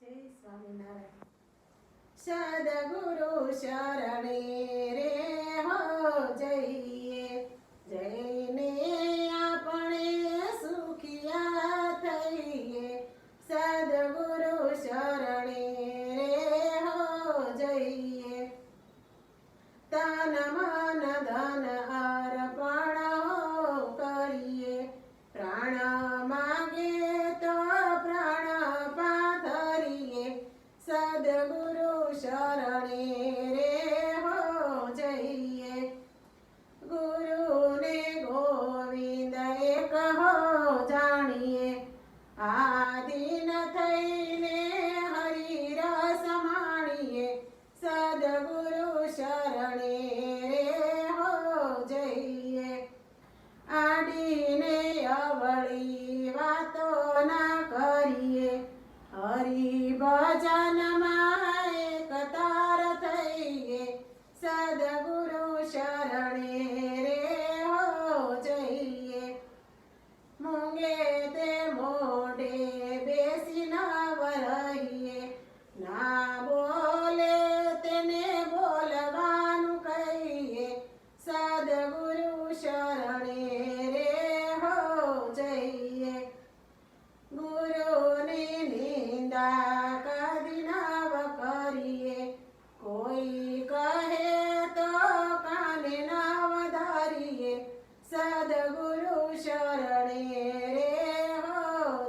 જય સ્વામિનારાયણ. સદગુરુ શરણે રે હો જઈએ, જઈને આપણે સુખિયા થઈએ. સદગુરુ શરણે રે હો જઈએ, તન મન ધન અર્પણ હો કરીએ. પ્રાણ માગે તો પ્રાણ પાથરીએ. સદગુરુ શરણે રે હો જઈએ, ગુરુને ગોવિંદ એક હો જાણીએ. આધીન થઈને હરિરસ માણીએ. સદગુરુ શરણે રે હો જઈએ, આડીને અવળી વાતો ના કરીએ. હરિ ભજનમાં એક તાર થઈએ. સદગુરુ શરણે રે હો જઈએ, મૂંગે તે મોઢે બેસી નવ રહીએ. ના બોલે તેને બોલવાનું કહીએ. સદગુરુ શરણે રે હો જઈએ, ગુરુની નિંદા કદી નવ કરીએ. કોઈ કહે તો કાને નવ ધરીએ. સદગુરુ શરણે રે હો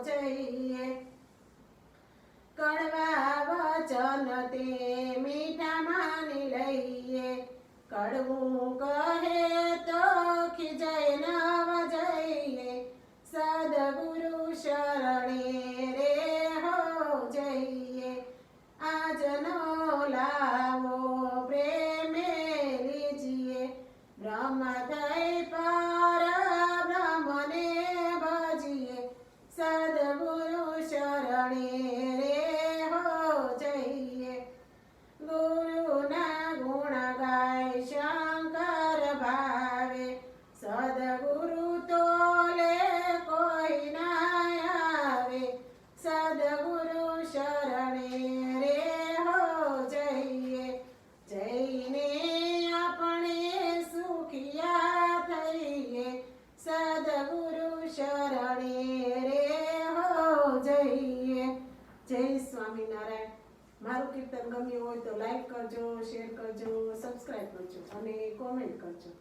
જઈએ, કડવા વચન તે મીઠા માની લઈએ. કડવું કહે તો ખીજાય નવ જઈએ. સદગુરુ શરણે રે હો જઈએ, આજનો લાવો પ્રેમે લીજીએ. બ્રહ્મ થઈ પર બ્રહ્મને ભજીએ. સદગુરુ શરણે રે હો જઈએ, ગુરુના ગુણ ગાય શંકર ભાવે. સદગુરુ તોલે કોઈ ના આવે. સદગુરુ શરણે રે હો જઈએ, જઈને આપણે સુખિયા થઈએ. સદગુરુ શરણે રે હો જઈએ. જય સ્વામિનારાયણ. મારું કીર્તન ગમ્યું હોય તો લાઈક કરજો, શેર કરજો, સબસ્ક્રાઈબ કરજો અને કોમેન્ટ કરજો.